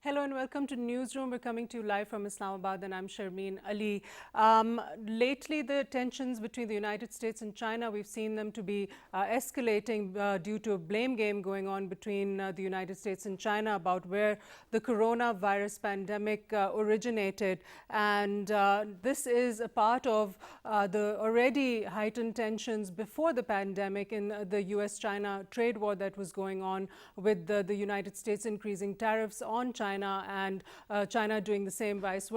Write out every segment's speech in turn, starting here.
Hello and welcome to Newsroom. We're coming to you live from Islamabad, and I'm Sharmeen Ali. Lately, the tensions between the United States and China, we've seen them to be escalating due to a blame game going on between the United States and China about where the coronavirus pandemic originated. And this is a part of the already heightened tensions before the pandemic in the US-China trade war that was going on, with the United States increasing tariffs on China and China doing the same, vice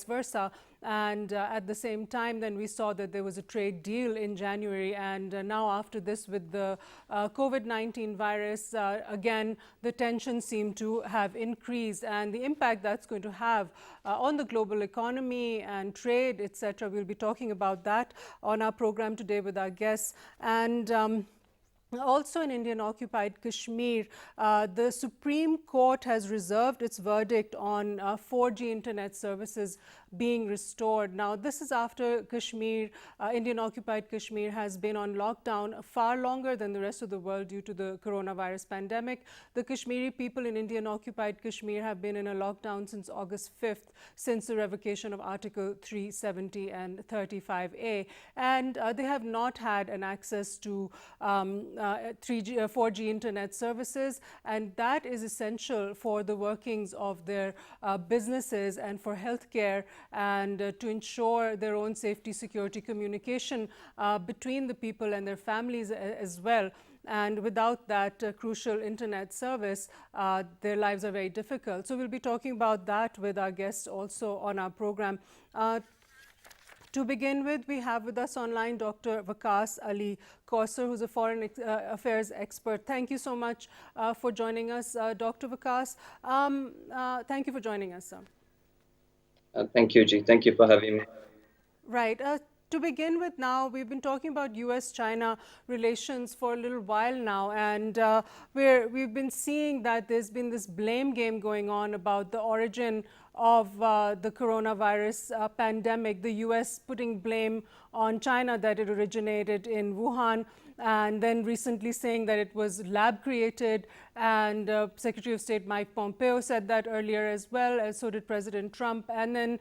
versa. And at the same time, then we saw that there was a trade deal in January. And now after this, with the COVID-19 virus, again, the tensions seem to have increased. And the impact that's going to have on the global economy and trade, etc. We'll be talking about that on our program today with our guests. And also in Indian occupied Kashmir, the Supreme Court has reserved its verdict on 4G internet services being restored. Now, this is after Kashmir, Indian occupied Kashmir, has been on lockdown far longer than the rest of the world due to the coronavirus pandemic. The Kashmiri people in Indian occupied Kashmir have been in a lockdown since August 5th, since the revocation of Article 370 and 35A. And they have not had an access to 3G, 4G internet services, and that is essential for the workings of their businesses and for healthcare, and to ensure their own safety, security, communication between the people and their families as well. And without that crucial internet service, their lives are very difficult. So we'll be talking about that with our guests also on our program. To begin with, we have with us online Dr. Waqas Ali Kausar, who's a foreign affairs expert. Thank you so much for joining us, Dr. Waqas. Thank you for joining us, sir. Thank you, Ji. Thank you for having me. Right. To begin with, now we've been talking about US-China relations for a little while now, and we've been seeing that there's been this blame game going on about the origin of the coronavirus pandemic. The US putting blame on China that it originated in Wuhan, and then recently saying that it was lab created, and Secretary of State Mike Pompeo said that earlier as well, as so did President Trump. And then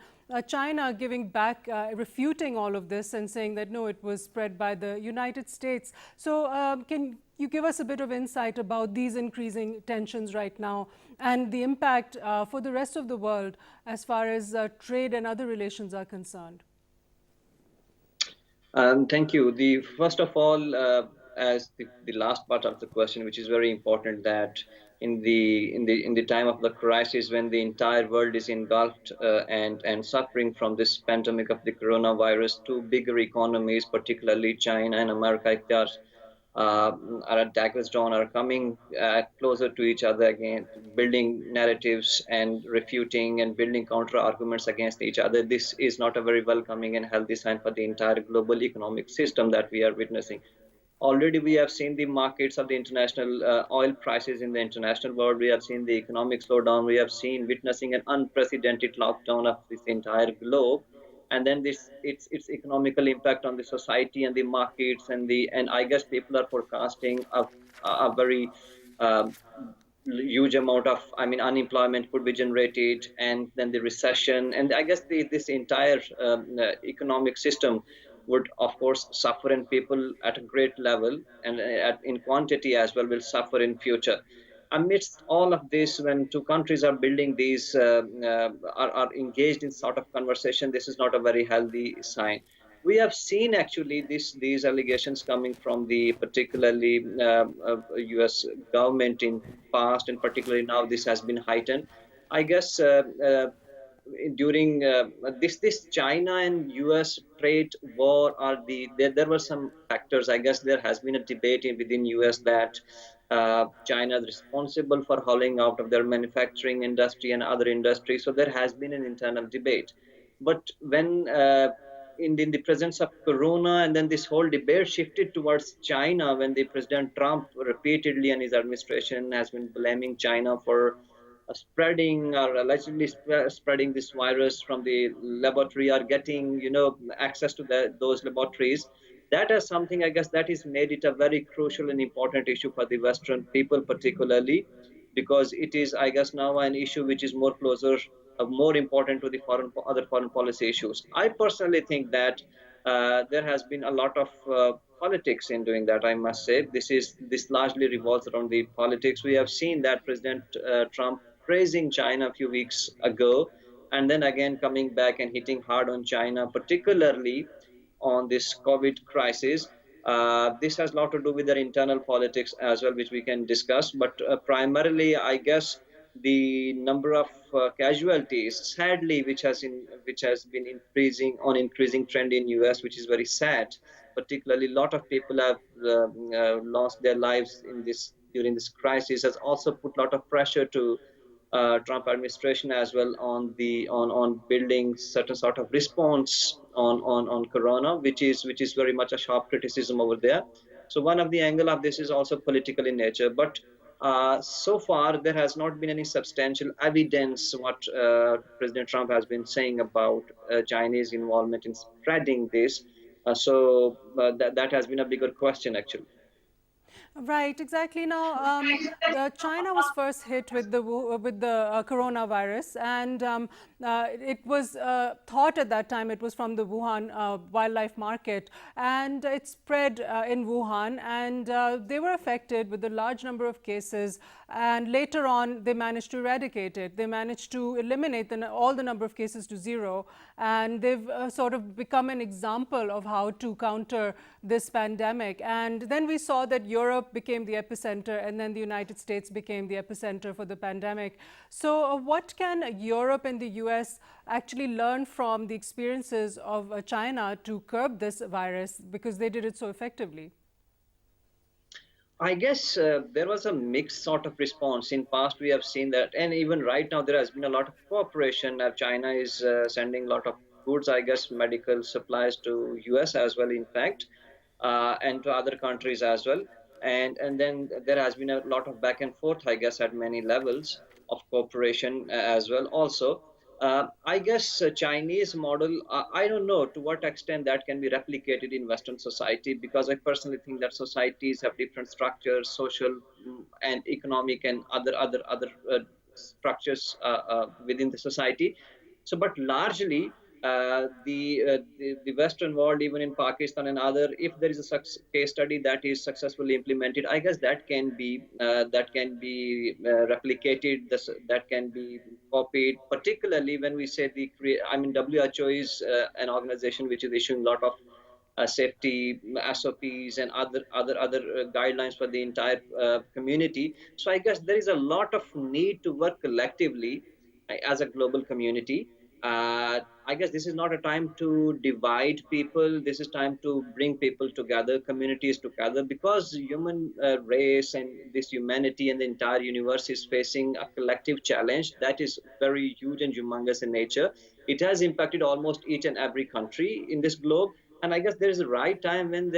China giving back, refuting all of this and saying that no, it was spread by the United States. So can you give us a bit of insight about these increasing tensions right now and the impact for the rest of the world as far as trade and other relations are concerned? Thank you. First of all, as the last part of the question, which is very important, that in the time of the crisis, when the entire world is engulfed and suffering from this pandemic of the coronavirus, two bigger economies, particularly China and America, if they are at Dagger's Dawn, are coming closer to each other again, building narratives and refuting and building counter arguments against each other. This is not a very welcoming and healthy sign for the entire global economic system that we are witnessing. Already we have seen the markets of the international oil prices in the international world. We have seen the economic slowdown. We have seen witnessing an unprecedented lockdown of this entire globe. And then its economical impact on the society and the markets, and I guess people are forecasting a very um, huge amount of, I mean, unemployment could be generated, and then the recession, and I guess this entire economic system would of course suffer, and people at a great level and in quantity as well will suffer in future. Amidst all of this, when two countries are building these are engaged in sort of conversation, this is not a very healthy sign. We have seen actually these allegations coming from the particularly US government in past, and particularly now this has been heightened, I guess. During this China and US trade war, are there were some factors. I guess there has been a debate within US that China is responsible for hauling out of their manufacturing industry and other industries. So there has been an internal debate. But when in the presence of Corona, and then this whole debate shifted towards China, when the President Trump repeatedly and his administration has been blaming China for spreading or allegedly spreading this virus from the laboratory, or getting access to those laboratories. That is something, I guess, that is made it a very crucial and important issue for the Western people particularly. because it is, I guess, now an issue which is more closer, more important to the other foreign policy issues. I personally think that there has been a lot of politics in doing that. I must say, this largely revolves around the politics. We have seen that President Trump praising China a few weeks ago, and then again coming back and hitting hard on China, particularly on this COVID crisis. This has a lot to do with their internal politics as well, which we can discuss. But primarily, I guess the number of casualties, sadly, which has been increasing trend in US, which is very sad. Particularly, a lot of people have lost their lives in this during this crisis. Has also put a lot of pressure to Trump administration as well on building certain sort of response on Corona, which is very much a sharp criticism over there. So one of the angle of this is also political in nature, but so far there has not been any substantial evidence what President Trump has been saying about Chinese involvement in spreading this. That has been a bigger question actually. Right, exactly. Now, China was first hit with the coronavirus, and it was thought at that time it was from the Wuhan wildlife market, and it spread in Wuhan, and they were affected with a large number of cases. And later on, they managed to eradicate it. They managed to eliminate all the number of cases to zero, and they've sort of become an example of how to counter this pandemic. And then we saw that Europe became the epicenter, and then the United States became the epicenter for the pandemic. So what can Europe and the US actually learn from the experiences of China to curb this virus, because they did it so effectively? I guess there was a mixed sort of response. In past, we have seen that, and even right now, there has been a lot of cooperation. China is sending a lot of goods, I guess, medical supplies to US as well, in fact, and to other countries as well. And then there has been a lot of back and forth, I guess, at many levels of cooperation as well. Also, I guess Chinese model, I don't know to what extent that can be replicated in Western society, because I personally think that societies have different structures, social and economic and other structures within the society. So, but largely, the Western world, even in Pakistan and other, if there is a case study that is successfully implemented, I guess that can be replicated. That can be copied. Particularly when we say I mean, WHO is an organization which is issuing a lot of safety SOPs and other guidelines for the entire community. So I guess there is a lot of need to work collectively as a global community. I guess this is not a time to divide people. This is time to bring people together, communities together, because human race and this humanity and the entire universe is facing a collective challenge that is very huge and humongous in nature. It has impacted almost each and every country in this globe. And I guess there is a right time when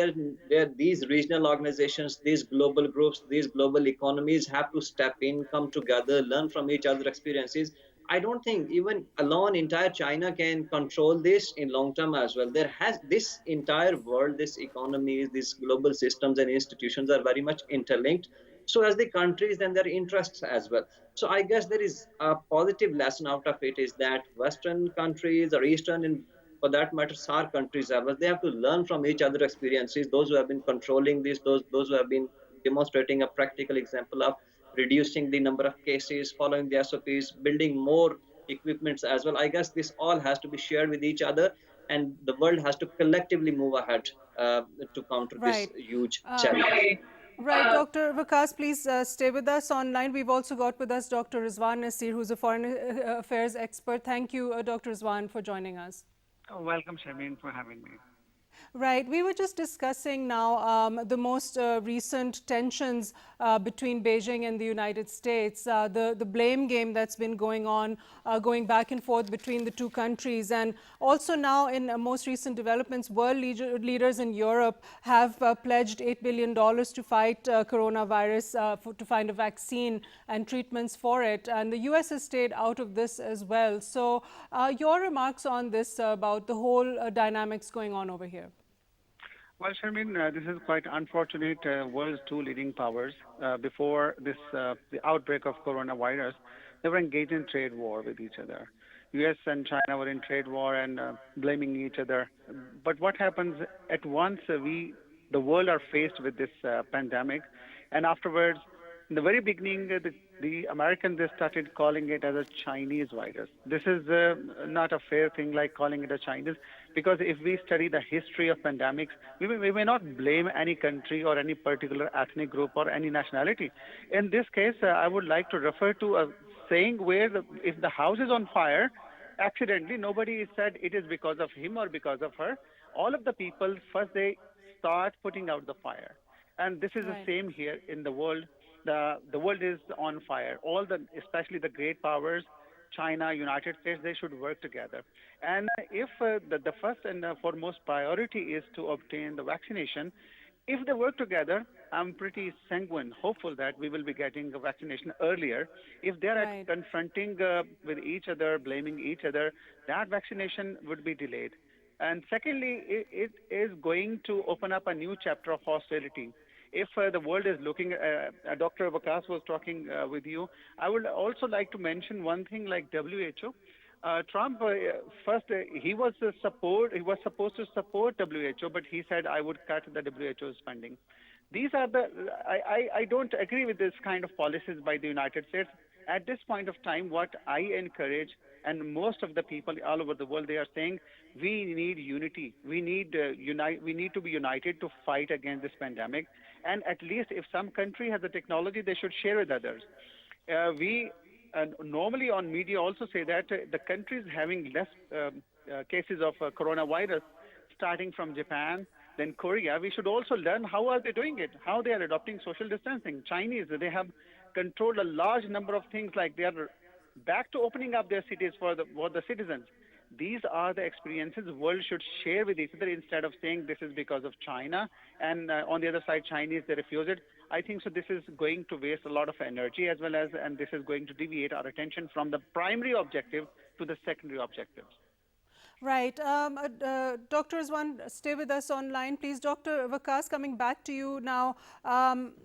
these regional organizations, these global groups, these global economies have to step in, come together, learn from each other experiences. I don't think even alone entire China can control this in long term as well. There has this entire world, this economies, these global systems and institutions are very much interlinked. So as the countries and their interests as well. So I guess there is a positive lesson out of it is that Western countries or Eastern and for that matter SAR countries as well, they have to learn from each other experiences. Those who have been controlling this, those who have been demonstrating a practical example of reducing the number of cases, following the SOPs, building more equipments as well. I guess this all has to be shared with each other, and the world has to collectively move ahead to counter this Right. huge Um, challenge. Right, Dr. Vikas, please stay with us online. We've also got with us Dr. Rizwan Nasir, who's a foreign affairs expert. Thank you, Dr. Rizwan, for joining us. Oh, welcome, Sharmeen, for having me. Right. We were just discussing now the most recent tensions between Beijing and the United States, the blame game that's been going on, going back and forth between the two countries. And also now in most recent developments, world leaders in Europe have pledged $8 billion to fight coronavirus, to find a vaccine and treatments for it. And the US has stayed out of this as well. So your remarks on this about the whole dynamics going on over here. Well, Sharmin, this is quite unfortunate. World's two leading powers, before the outbreak of coronavirus, they were engaged in trade war with each other. U.S. and China were in trade war and blaming each other. But what happens at once the world are faced with this pandemic, and afterwards, in the very beginning, the Americans they started calling it as a Chinese virus. This is not a fair thing like calling it a Chinese, because if we study the history of pandemics, we may not blame any country or any particular ethnic group or any nationality. In this case, I would like to refer to a saying where if the house is on fire, accidentally, nobody said it is because of him or because of her. All of the people first they start putting out the fire, and this is the Right. same here in the world. The world is on fire. All the especially the great powers, China, United States, they should work together. And if the first and foremost priority is to obtain the vaccination, if they work together, I'm pretty sanguine, hopeful that we will be getting a vaccination earlier. If they are at Right. confronting with each other, blaming each other, that vaccination would be delayed. And secondly, it is going to open up a new chapter of hostility. If the world is looking, Dr. Vakas was talking with you, I would also like to mention one thing like WHO. Trump first he was supposed to support WHO, but he said I would cut the WHO's funding. These are the I don't agree with this kind of policies by the United States. At this point of time, what I encourage, and most of the people all over the world, they are saying we need unity. We need unite. We need to be united to fight against this pandemic. And at least if some country has the technology, they should share with others. We normally on media also say that the countries having less cases of coronavirus, starting from Japan, then Korea, we should also learn how are they doing it, how they are adopting social distancing. Chinese, they have controlled a large number of things like they are back to opening up their cities for the citizens. These are the experiences world should share with each other instead of saying this is because of China and on the other side Chinese they refuse it. I think so. This is going to waste a lot of energy as well as, and this is going to deviate our attention from the primary objective to the secondary objectives. Right. Dr. Rizwan, stay with us online, please. Dr. Vakas, coming back to you now.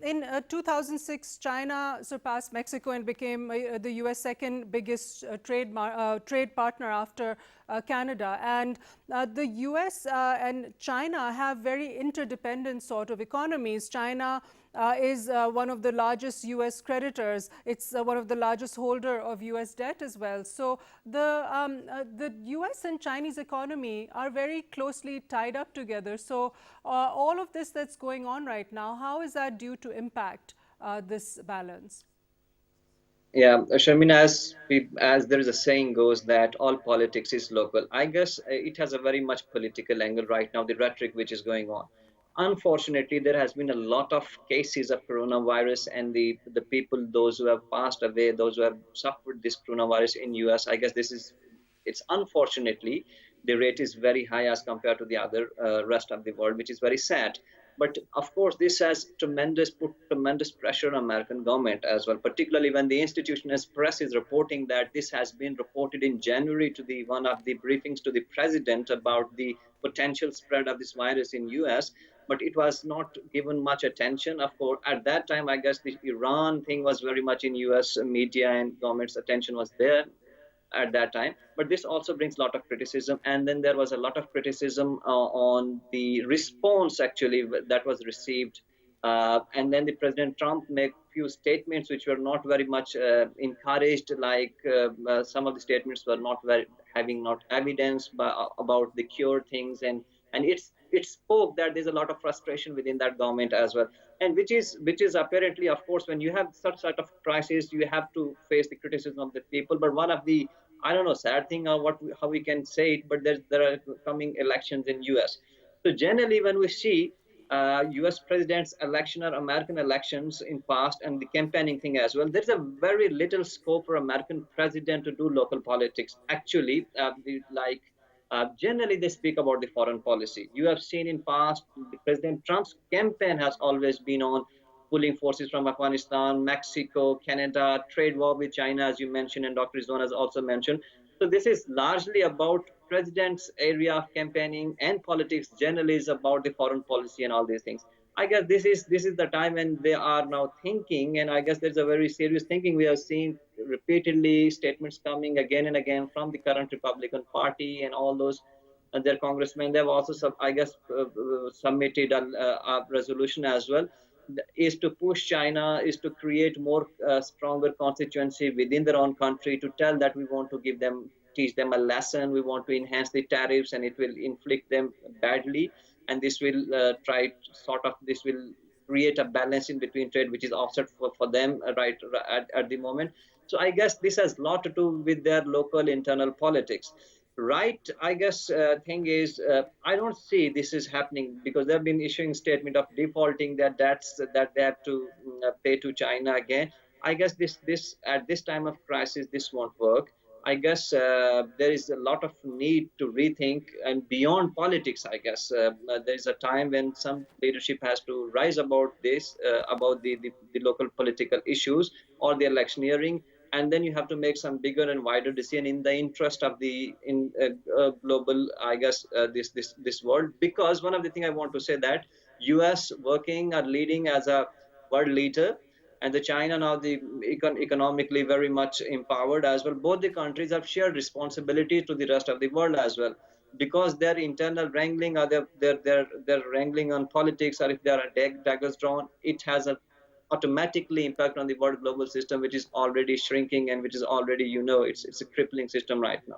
In 2006, China surpassed Mexico and became the U.S. second biggest trade partner after Canada. And the U.S. And China have very interdependent sort of economies. China is one of the largest U.S. creditors. It's one of the largest holder of U.S. debt as well. So the U.S. and Chinese economy are very closely tied up together. So all of this that's going on right now, how is that due to impact this balance? Yeah, Sharmina, as there is a saying goes that all politics is local. I guess it has a very much political angle right now, the rhetoric which is going on. Unfortunately, there has been a lot of cases of coronavirus, and the people, those who have passed away, those who have suffered this coronavirus in US. I guess it's unfortunately the rate is very high as compared to the other rest of the world, which is very sad. But of course, this has put tremendous pressure on American government as well, particularly when the institution as press is reporting that this has been reported in January to the one of the briefings to the president about the potential spread of this virus in US, but it was not given much attention. Of course, at that time, I guess the Iran thing was very much in US media and government's attention was there at that time. But this also brings a lot of criticism, and then there was a lot of criticism on the response actually that was received. And then the President Trump made few statements which were not very much encouraged, like some of the statements were not very having not evidence about the cure things, and it spoke that there's a lot of frustration within that government as well, and which is apparently, of course, when you have such sort of crisis, you have to face the criticism of the people. But one of the, I don't know, sad thing or how we can say it, but there are coming elections in US. So generally, when we see US president's election or American elections in past and the campaigning thing as well, there's a very little scope for American president to do local politics. Actually, generally they speak about the foreign policy. You have seen in past, the President Trump's campaign has always been on pulling forces from Afghanistan, Mexico, Canada, trade war with China, as you mentioned, and Dr. Rizwan has also mentioned. So this is largely about president's area of campaigning, and politics generally is about the foreign policy and all these things. I guess this is the time when they are now thinking, and I guess there's a very serious thinking. We have seen repeatedly statements coming again and again from the current Republican Party and all those and their congressmen. They've also, I guess, submitted a resolution as well. Is to push China, is to create more stronger constituency within their own country, to tell that we want to give them, teach them a lesson. We want to enhance the tariffs, and it will inflict them badly. And this will this will create a balance in between trade, which is offset for them right at the moment. So I guess this has a lot to do with their local internal politics. Right, I guess thing is, I don't see this is happening, because they've been issuing statement of defaulting that they have to pay to China again. I guess this at this time of crisis, this won't work. I guess there is a lot of need to rethink, and beyond politics, I guess there is a time when some leadership has to rise about this, about the local political issues or the electioneering, and then you have to make some bigger and wider decision in the interest of the in global, I guess, this world. Because one of the thing I want to say, that US working or leading as a world leader, and the China now the economically very much empowered as well. Both the countries have shared responsibility to the rest of the world as well, because their internal wrangling, or their wrangling on politics, or if there are daggers drawn, it has a automatically impact on the world global system, which is already shrinking, and which is already, it's a crippling system right now.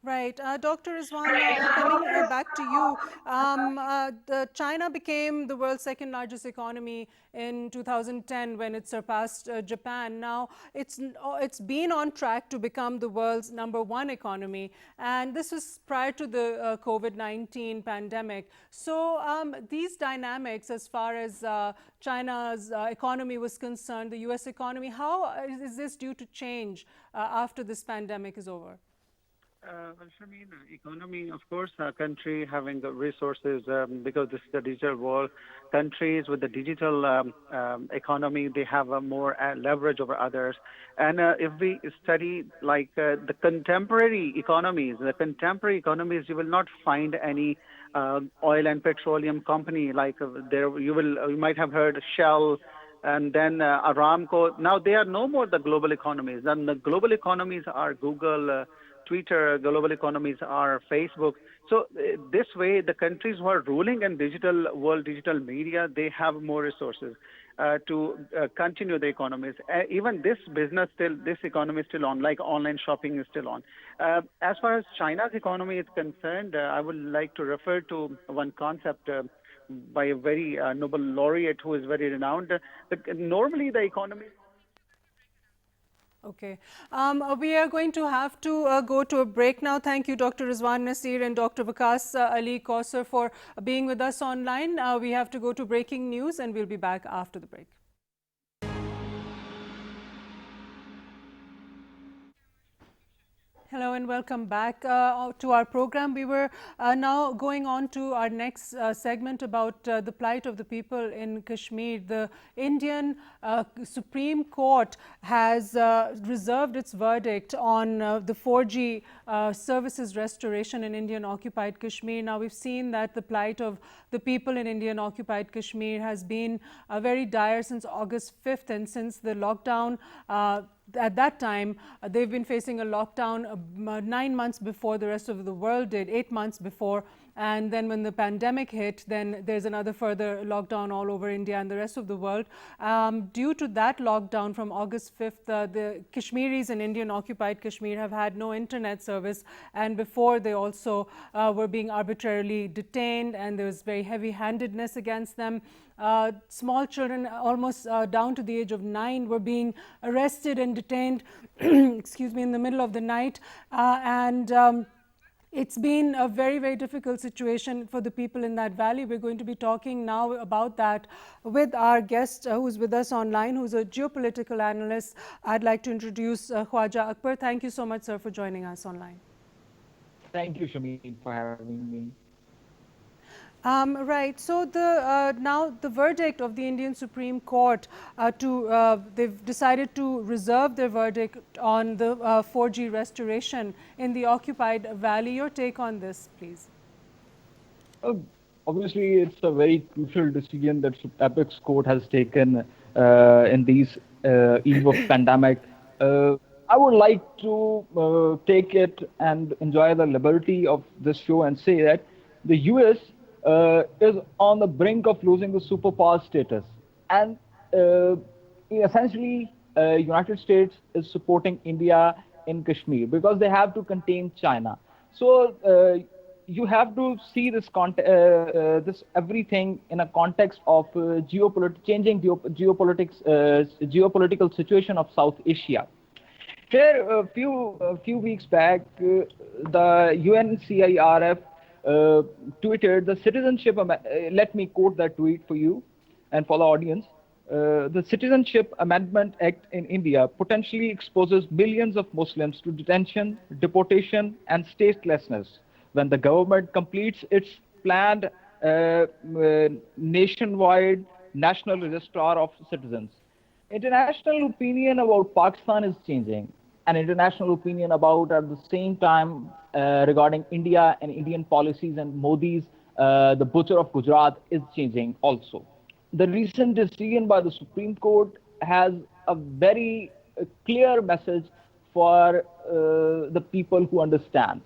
Right. Dr. Rizwan, coming back to you, China became the world's second largest economy in 2010 when it surpassed Japan. Now, it's been on track to become the world's #1 economy, and this was prior to the COVID-19 pandemic. So these dynamics, as far as China's economy was concerned, the US economy, how is this due to change after this pandemic is over? Well, I mean, economy, of course, a country having the resources, because this is the digital world. Countries with the digital economy, they have a more leverage over others. And if we study like the contemporary economies, you will not find any oil and petroleum company like there. You might have heard Shell, and then Aramco. Now they are no more the global economies. Then the global economies are Google, Twitter. Global economies are Facebook. So this way, the countries who are ruling in digital world, digital media, they have more resources to continue the economies. Even this economy is still on, like online shopping is still on. As far as China's economy is concerned, I would like to refer to one concept by a very Nobel laureate who is very renowned. Normally, the economy. Okay. We are going to have to go to a break now. Thank you, Dr. Rizwan Nasir and Dr. Vikas Ali Kausar, for being with us online. We have to go to breaking news, and we'll be back after the break. Hello and welcome back to our program. We were now going on to our next segment about the plight of the people in Kashmir. The Indian Supreme Court has reserved its verdict on the 4G services restoration in Indian occupied Kashmir. Now, we've seen that the plight of the people in Indian occupied Kashmir has been very dire since August 5th, and since the lockdown. At that time, they've been facing a lockdown 9 months before the rest of the world did, 8 months before. And then when the pandemic hit, then there's another further lockdown all over India and the rest of the world. Due to that lockdown from August 5th, the Kashmiris in Indian occupied Kashmir have had no internet service. And before, they also were being arbitrarily detained, and there was very heavy-handedness against them. Small children, almost down to the age of 9, were being arrested and detained excuse me, in the middle of the night. It's been a very, very difficult situation for the people in that valley. We're going to be talking now about that with our guest who's with us online, who's a geopolitical analyst. I'd like to introduce Khwaja Akbar. Thank you so much, sir, for joining us online. Thank you, Shameen, for having me. Right. So now the verdict of the Indian Supreme Court they've decided to reserve their verdict on the 4G restoration in the occupied valley. Your take on this, please. Uh, Obviously, it's a very crucial decision that Apex Court has taken in these eve of pandemic. I would like to take it and enjoy the liberty of this show and say that the US is on the brink of losing the superpower status, and essentially, United States is supporting India in Kashmir because they have to contain China. So you have to see this everything in a context of changing geopolitical situation of South Asia. Here, a few weeks back, the UNCIRF tweeted the citizenship. Let me quote that tweet for you and for the audience. The Citizenship Amendment Act in India potentially exposes millions of Muslims to detention, deportation, and statelessness when the government completes its planned nationwide national registrar of citizens. International opinion about Pakistan is changing, and international opinion about at the same time regarding India and Indian policies and Modi's the butcher of Gujarat is changing also. The recent decision by the Supreme Court has a very clear message for the people who understands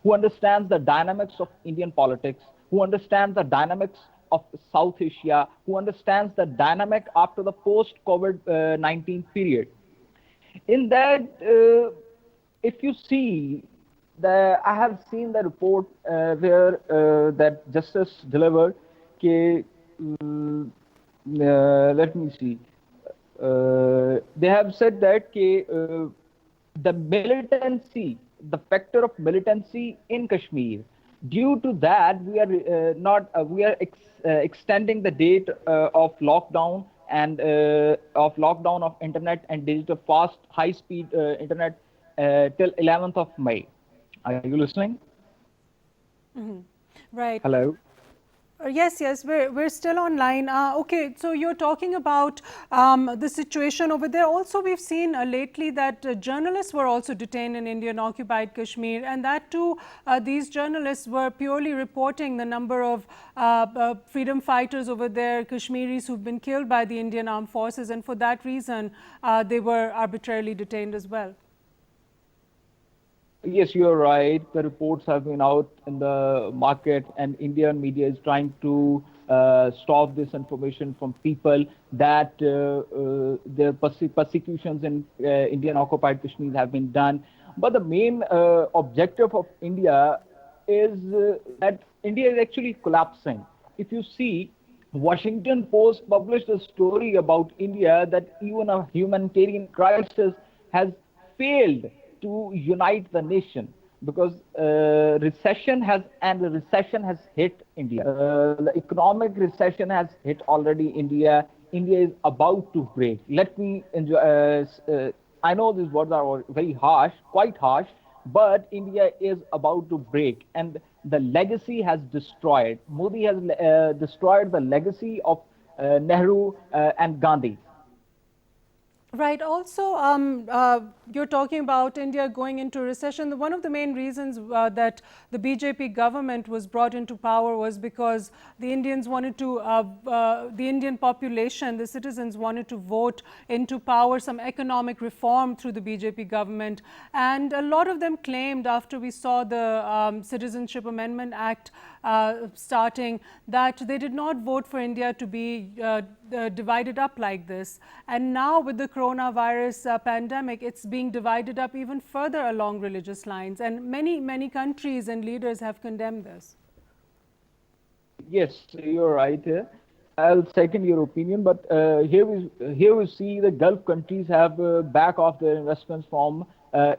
the dynamics of Indian politics, who understands the dynamics of South Asia, who understands the dynamic after the post-COVID-19 period. In that, if you see, I have seen the report where that justice delivered. Let me see. They have said that the militancy, the factor of militancy in Kashmir, due to that we are not we are extending the date of lockdown and of internet and digital fast high speed internet till 11th of May. Are you listening? Right. Hello. Yes, we're still online. Okay, so you're talking about the situation over there. Also, we've seen lately that journalists were also detained in Indian occupied Kashmir, and that too, these journalists were purely reporting the number of freedom fighters over there, Kashmiris who've been killed by the Indian armed forces, and for that reason, they were arbitrarily detained as well. Yes, you're right. The reports have been out in the market, and Indian media is trying to stop this information from people that their persecutions in Indian occupied Kashmir have been done. But the main objective of India is that India is actually collapsing. If you see, Washington Post published a story about India that even a humanitarian crisis has failed to unite the nation because recession has hit India. The economic recession has hit already India. India is about to break. Let me enjoy. I know these words are very harsh, quite harsh, but India is about to break, and the legacy has destroyed. Modi has destroyed the legacy of Nehru and Gandhi. Right. Also, you're talking about India going into recession. One of the main reasons that the BJP government was brought into power was because the Indians wanted to, the Indian population, the citizens wanted to vote into power some economic reform through the BJP government. And a lot of them claimed after we saw the Citizenship Amendment Act starting that they did not vote for India to be divided up like this. And now with the coronavirus pandemic, it's being divided up even further along religious lines. And many countries and leaders have condemned this. Yes, you're right. I'll second your opinion, but here we see the Gulf countries have back off their investments from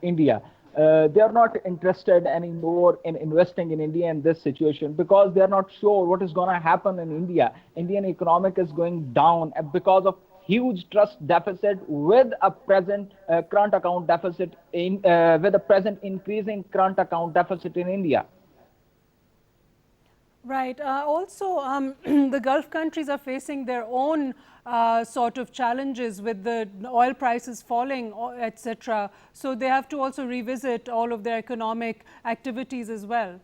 India. They are not interested anymore in investing in India in this situation because they are not sure what is going to happen in India. Indian economic is going down because of huge trust deficit with a present current account deficit with a present increasing current account deficit in India. Right. Also, the Gulf countries are facing their own sort of challenges with the oil prices falling, etc. So they have to also revisit all of their economic activities as well.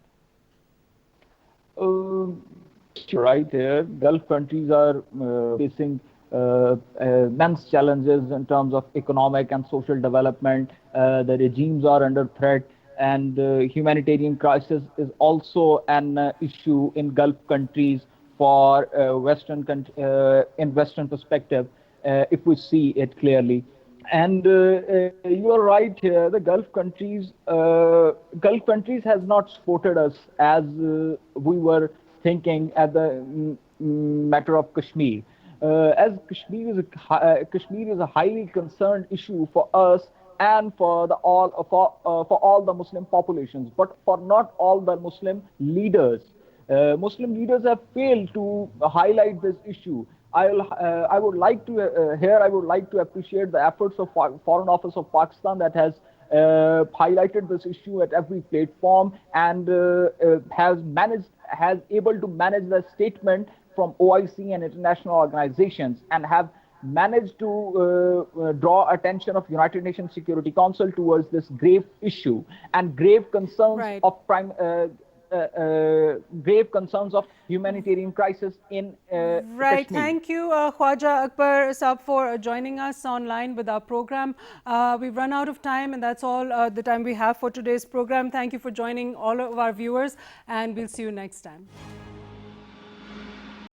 Uh, you're right here. Gulf countries are facing immense challenges in terms of economic and social development. The regimes are under threat, and humanitarian crisis is also an issue in Gulf countries for in Western perspective, if we see it clearly. And you are right here. The Gulf countries has not supported us as we were thinking at the matter of Kashmir. As Kashmir is a highly concerned issue for us and for all the Muslim populations, but for not all the Muslim leaders. Muslim leaders have failed to highlight this issue. I would like to here. I would like to appreciate the efforts of Foreign Office of Pakistan that has highlighted this issue at every platform and has able to manage the statement from OIC and international organizations and have managed to draw attention of United Nations Security Council towards this grave issue and grave concerns Right. of grave concerns of humanitarian crisis in Right. Kashmir. Thank you, Khwaja Akbar Saab, for joining us online with our program. We've run out of time, and that's all the time we have for today's program. Thank you for joining all of our viewers, and we'll see you next time.